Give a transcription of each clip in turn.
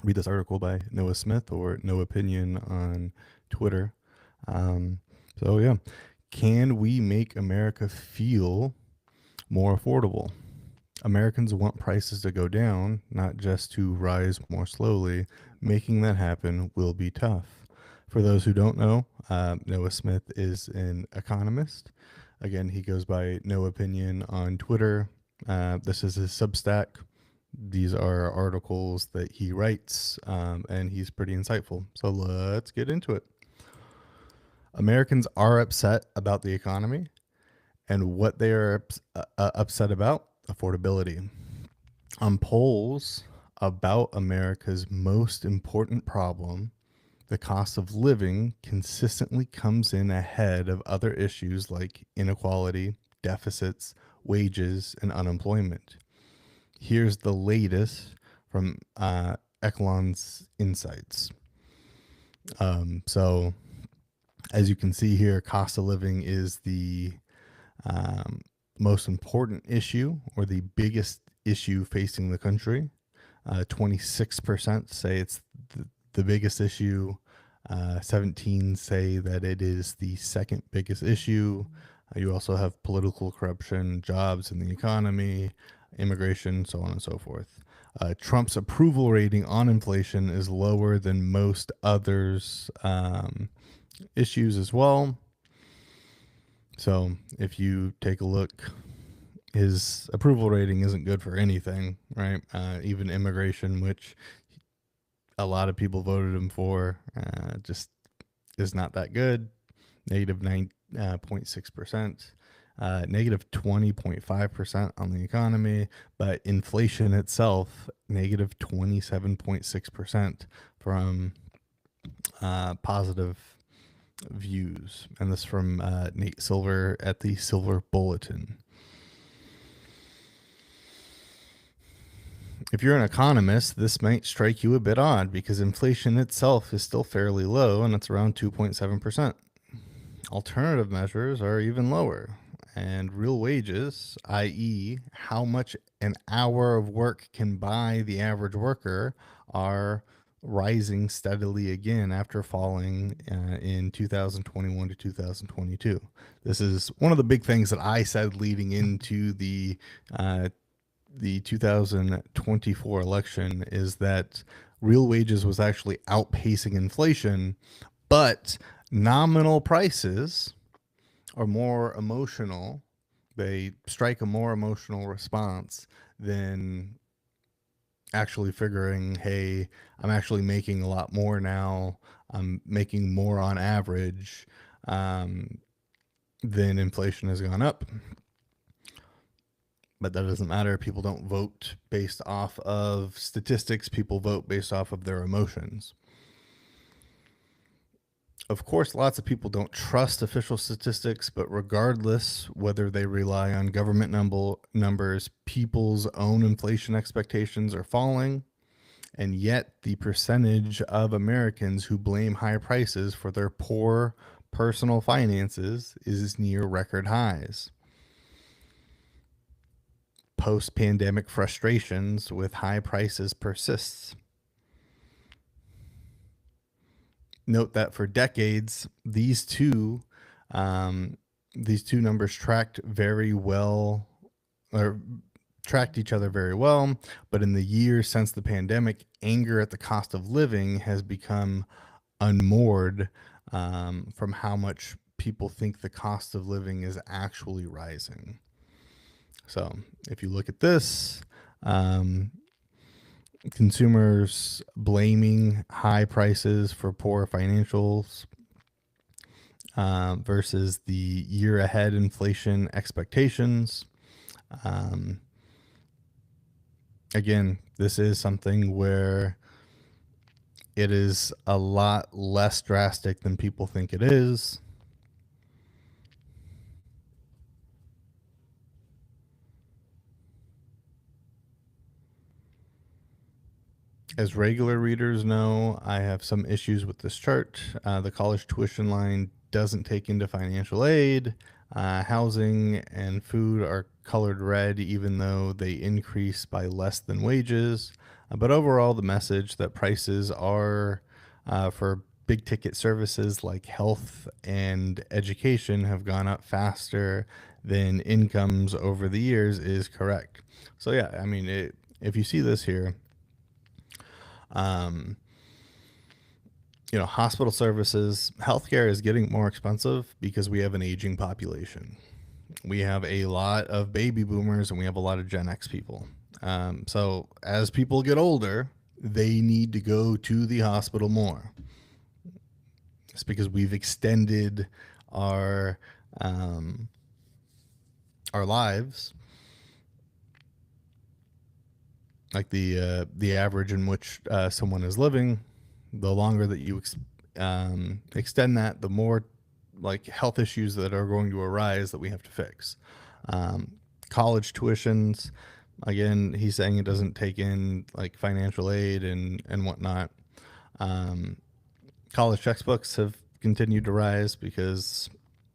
read this article by Noah Smith, or No Opinion on Twitter. Um, so, yeah, can we make America feel more affordable? Americans want prices to go down, not just to rise more slowly. Making that happen will be tough. For those who don't know, Noah Smith is an economist. Again, he goes by No Opinion on Twitter. This is his Substack. These are articles that he writes, and he's pretty insightful. So let's get into it. Americans are upset about the economy, and what they are upset about: affordability. On polls about America's most important problem, the cost of living consistently comes in ahead of other issues like inequality, deficits, wages, and unemployment. Here's the latest from Echelon's Insights. So, as you can see here, cost of living is the um, most important issue, or the biggest issue facing the country. 26% say it's the biggest issue. 17 say that it is the second biggest issue. You also have political corruption, jobs in the economy, immigration, so on and so forth. Trump's approval rating on inflation is lower than most others' issues as well. So if you take a look, his approval rating isn't good for anything, right? Even immigration, which a lot of people voted him for, just is not that good. Negative 9.6%, negative 20.5% on the economy, but inflation itself, negative 27.6% from positive views. And this from Nate Silver at the Silver Bulletin. If you're an economist, this might strike you a bit odd because inflation itself is still fairly low, and it's around 2.7%. Alternative measures are even lower, and real wages, i.e., how much an hour of work can buy the average worker, are rising steadily again after falling in 2021 to 2022. This is one of the big things that I said leading into the 2024 election, is that real wages was actually outpacing inflation, but nominal prices are more emotional. They strike a more emotional response than actually figuring, hey, I'm actually making a lot more now. I'm making more on average than inflation has gone up. But that doesn't matter. People don't vote based off of statistics. People vote based off of their emotions. Of course, lots of people don't trust official statistics, but regardless whether they rely on government numbers, people's own inflation expectations are falling. And yet, the percentage of Americans who blame high prices for their poor personal finances is near record highs. Post-pandemic frustrations with high prices persists. Note that for decades, these two numbers tracked very well, or tracked each other very well. But in the years since the pandemic, anger at the cost of living has become unmoored from how much people think the cost of living is actually rising. So if you look at this, consumers blaming high prices for poor financials versus the year ahead inflation expectations. Again, this is something where it is a lot less drastic than people think it is. As regular readers know, I have some issues with this chart. The college tuition line doesn't take into financial aid. Housing and food are colored red, even though they increase by less than wages. But overall, the message that prices are for big ticket services like health and education have gone up faster than incomes over the years is correct. So yeah, I mean, if you see this here, um, hospital services, healthcare is getting more expensive because we have an aging population. We have a lot of baby boomers and we have a lot of Gen X people. So as people get older, they need to go to the hospital more. It's because we've extended our um, our lives, like the average in which someone is living. The longer that you extend that, the more like health issues that are going to arise that we have to fix. Um, College tuitions, again, he's saying it doesn't take in like financial aid and whatnot. Um, College textbooks have continued to rise because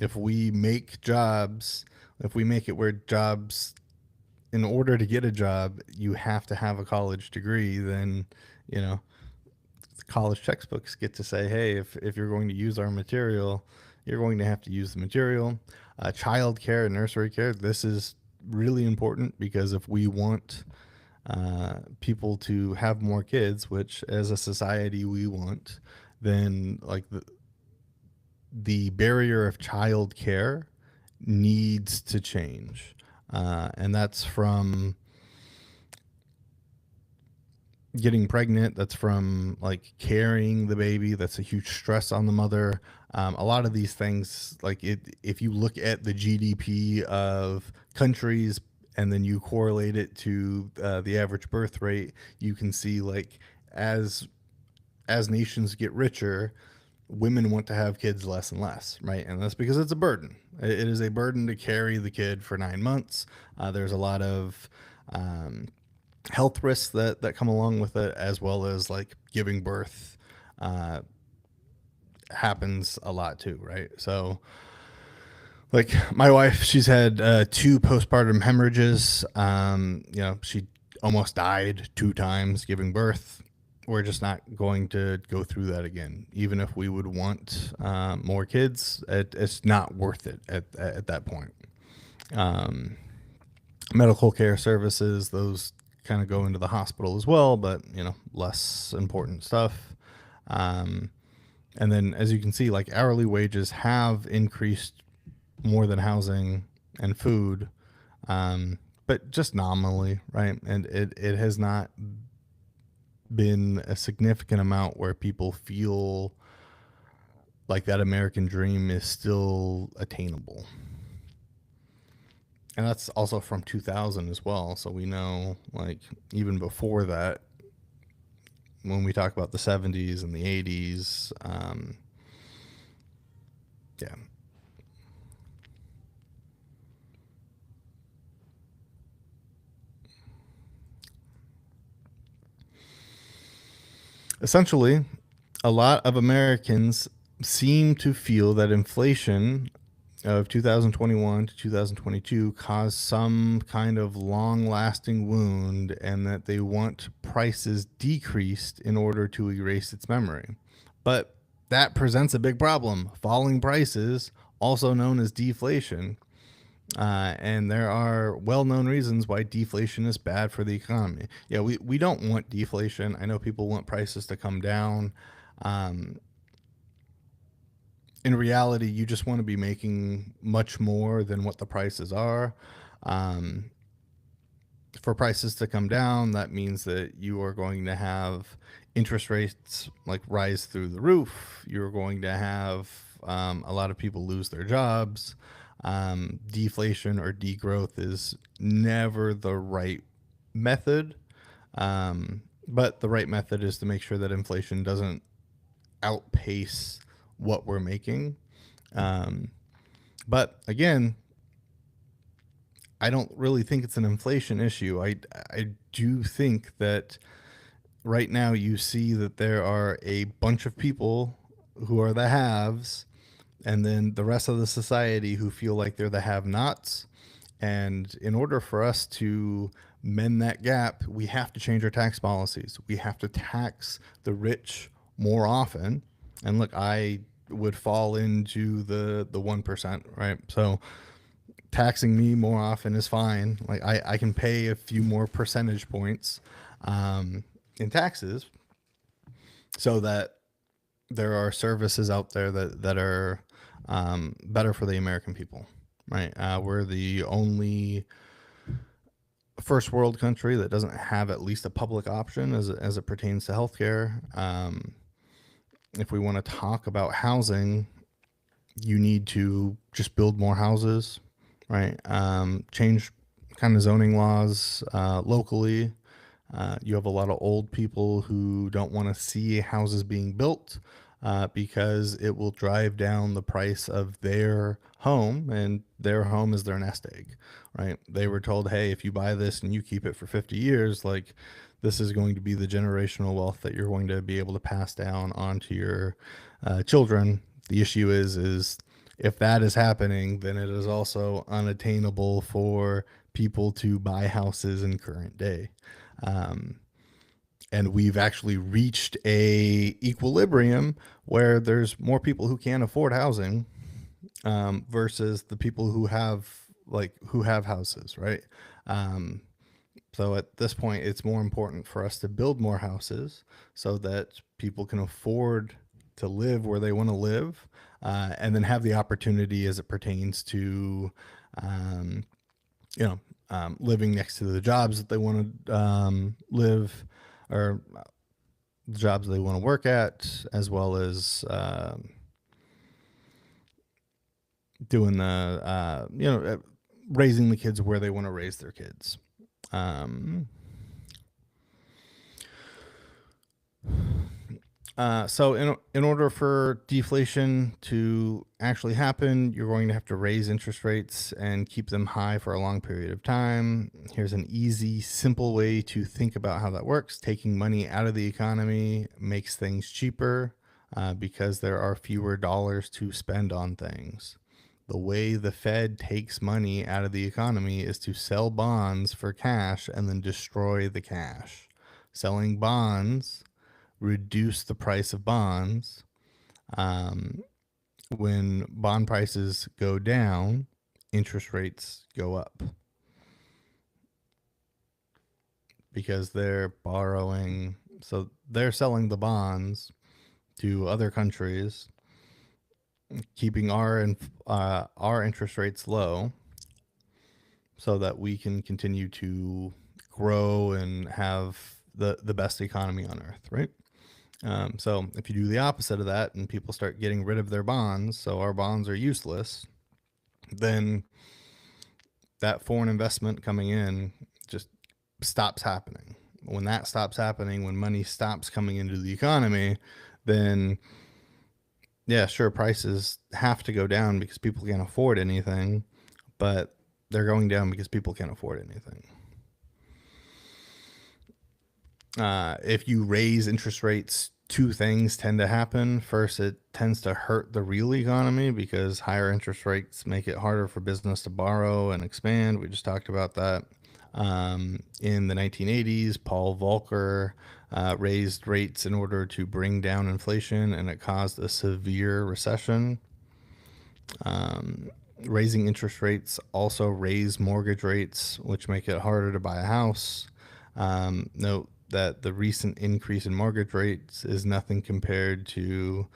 if we make jobs, if we make it where jobs, in order to get a job, you have to have a college degree, then, you know, college textbooks get to say, hey, if you're going to use our material, you're going to have to use the material. Child care and nursery care, this is really important because if we want people to have more kids, which as a society we want, then like the barrier of child care needs to change. And that's from getting pregnant, that's from like carrying the baby, that's a huge stress on the mother. A lot of these things, like if you look at the GDP of countries and then you correlate it to the average birth rate, you can see like as nations get richer, women want to have kids less and less, right? And that's because it's a burden. It is a burden to carry the kid for 9 months. There's a lot of health risks that come along with it, as well as like giving birth happens a lot too, right? So like my wife, she's had 2 postpartum hemorrhages. She almost died 2 times giving birth. We're just not going to go through that again. Even if we would want more kids, it's not worth it at that point. Medical care services, those kind of go into the hospital as well, but less important stuff. And then as you can see, like hourly wages have increased more than housing and food, but just nominally, right? And it has not been a significant amount where people feel like that American dream is still attainable. And that's also from 2000 as well. So we know, like, even before that, when we talk about the 70s and the 80s, yeah. Essentially, a lot of Americans seem to feel that inflation of 2021 to 2022 caused some kind of long lasting wound and that they want prices decreased in order to erase its memory. But that presents a big problem. Falling prices, also known as deflation, and there are well-known reasons why deflation is bad for the economy. Yeah, we don't want deflation. I know people want prices to come down. In reality, you just want to be making much more than what the prices are. For prices to come down, that means that you are going to have interest rates like rise through the roof. You're going to have a lot of people lose their jobs. Deflation or degrowth is never the right method. But the right method is to make sure that inflation doesn't outpace what we're making. But again, I don't really think it's an inflation issue. I do think that right now you see that there are a bunch of people who are the haves, and then the rest of the society who feel like they're the have-nots. And in order for us to mend that gap, we have to change our tax policies. We have to tax the rich more often. And look, I would fall into the 1%, right? So taxing me more often is fine. Like I can pay a few more percentage points in taxes so that there are services out there that are better for the American people, right? We're the only first world country that doesn't have at least a public option as it pertains to healthcare. If we want to talk about housing, you need to just build more houses, right? Change kind of zoning laws locally. You have a lot of old people who don't want to see houses being built because it will drive down the price of their home, and their home is their nest egg, right? They were told, hey, if you buy this and you keep it for 50 years, like this is going to be the generational wealth that you're going to be able to pass down onto your children. The issue is if that is happening, then it is also unattainable for people to buy houses in current day. And we've actually reached a equilibrium where there's more people who can't afford housing versus the people who have houses, right? So at this point, it's more important for us to build more houses so that people can afford to live where they want to live, and then have the opportunity as it pertains to, living next to the jobs that they want to live, or the jobs they want to work at, as well as doing the, raising the kids where they want to raise their kids. So in order for deflation to actually happen, you're going to have to raise interest rates and keep them high for a long period of time. Here's an easy, simple way to think about how that works. Taking money out of the economy makes things cheaper because there are fewer dollars to spend on things. The way the Fed takes money out of the economy is to sell bonds for cash and then destroy the cash. Selling bonds reduce the price of bonds. When bond prices go down, interest rates go up because they're borrowing. So they're selling the bonds to other countries, keeping our interest rates low so that we can continue to grow and have the best economy on earth, right? So if you do the opposite of that and people start getting rid of their bonds, so our bonds are useless, then that foreign investment coming in just stops happening. When that stops happening, when money stops coming into the economy, then yeah, sure, prices have to go down because people can't afford anything, but they're going down because people can't afford anything. If you raise interest rates, two things tend to happen. First, it tends to hurt the real economy because higher interest rates make it harder for business to borrow and expand. We just talked about that. In the 1980s, Paul Volcker raised rates in order to bring down inflation, and it caused a severe recession. Raising interest rates also raise mortgage rates, which make it harder to buy a house. Note that the recent increase in mortgage rates is nothing compared to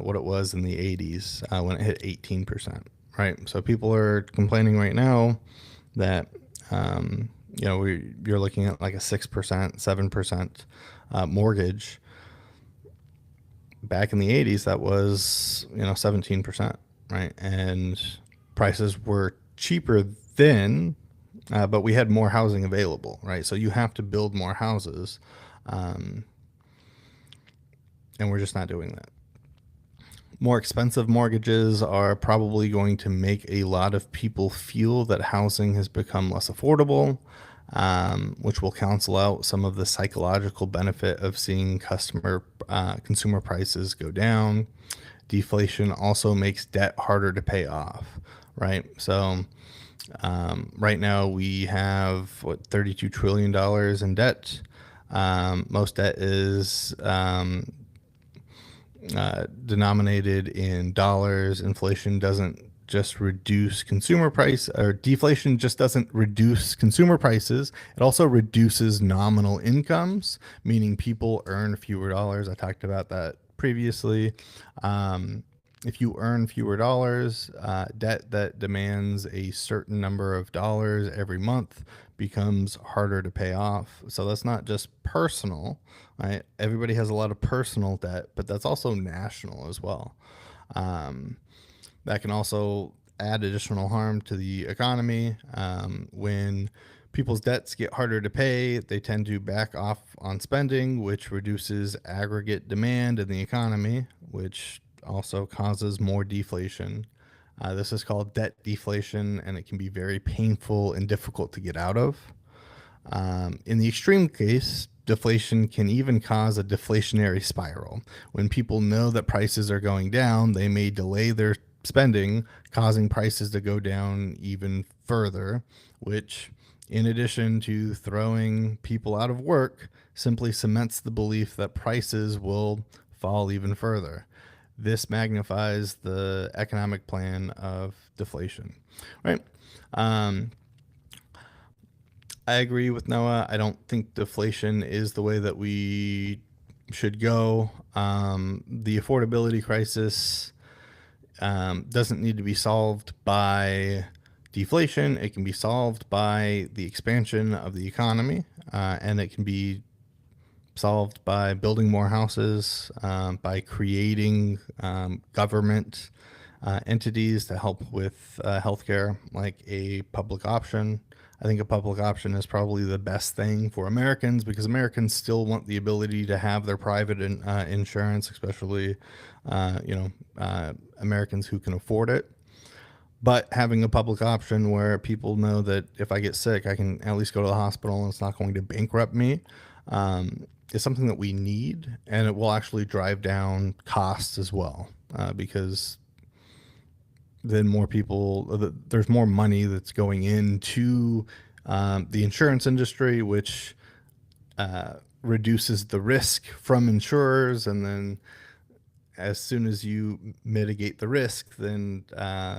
what it was in the 80s when it hit 18%, right? So people are complaining right now that you're looking at like a 6%, 7% mortgage. Back in the 80s, that was 17%, right? And prices were cheaper then, but we had more housing available, right? So you have to build more houses, and we're just not doing that. More expensive mortgages are probably going to make a lot of people feel that housing has become less affordable, which will cancel out some of the psychological benefit of seeing consumer prices go down. Deflation also makes debt harder to pay off, right? So Right now, we have $32 trillion in debt. Most debt is denominated in dollars. Inflation doesn't just reduce consumer price, or deflation just doesn't reduce consumer prices. It also reduces nominal incomes, meaning people earn fewer dollars. I talked about that previously. If you earn fewer dollars, debt that demands a certain number of dollars every month becomes harder to pay off. So that's not just personal, right? Everybody has a lot of personal debt, but that's also national as well. That can also add additional harm to the economy. When people's debts get harder to pay, they tend to back off on spending, which reduces aggregate demand in the economy, which also causes more deflation. This is called debt deflation, and it can be very painful and difficult to get out of. In the extreme case, deflation can even cause a deflationary spiral. When people know that prices are going down, they may delay their spending, causing prices to go down even further, which, in addition to throwing people out of work, simply cements the belief that prices will fall even further. This magnifies the economic plan of deflation, right? I agree with Noah. I don't think deflation is the way that we should go. The affordability crisis doesn't need to be solved by deflation. It can be solved by the expansion of the economy, and it can be solved by building more houses, by creating government entities to help with healthcare, like a public option. I think a public option is probably the best thing for Americans, because Americans still want the ability to have their private insurance, especially Americans who can afford it. But having a public option where people know that if I get sick, I can at least go to the hospital and it's not going to bankrupt me, is something that we need, and it will actually drive down costs as well, because then more people, there's more money that's going into the insurance industry, which reduces the risk from insurers. And then as soon as you mitigate the risk, then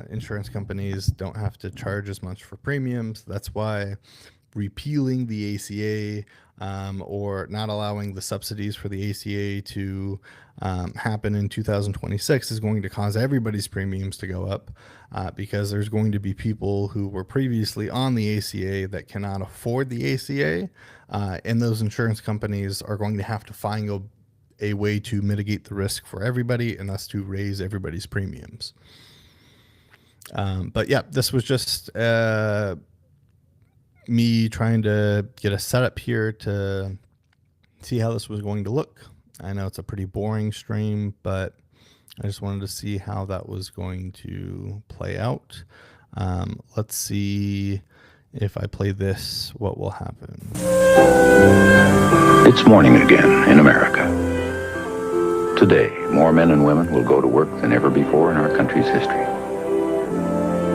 insurance companies don't have to charge as much for premiums. That's why repealing the ACA, or not allowing the subsidies for the ACA to happen in 2026 is going to cause everybody's premiums to go up, because there's going to be people who were previously on the ACA that cannot afford the ACA, and those insurance companies are going to have to find a way to mitigate the risk for everybody, and thus to raise everybody's premiums. But yeah, this was just me trying to get a setup here to see how this was going to look. I know it's a pretty boring stream, but I just wanted to see how that was going to play out. Let's see if I play this, what will happen. It's morning again in America. Today, more men and women will go to work than ever before in our country's history.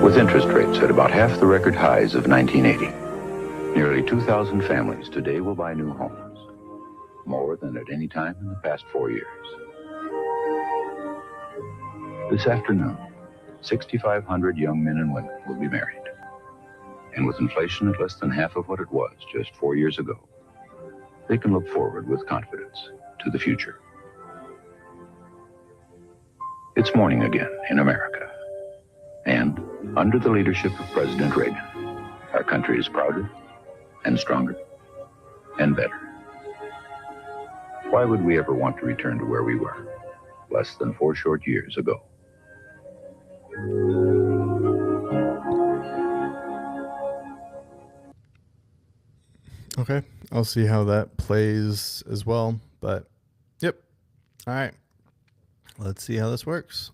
With interest rates at about half the record highs of 1980, nearly 2,000 families today will buy new homes, more than at any time in the past 4 years. This afternoon, 6,500 young men and women will be married. And with inflation at less than half of what it was just 4 years ago, they can look forward with confidence to the future. It's morning again in America. And under the leadership of President Reagan, our country is prouder and stronger and better. Why would we ever want to return to where we were less than 4 short years ago? Okay, I'll see how that plays as well. But yep. All right, let's see how this works.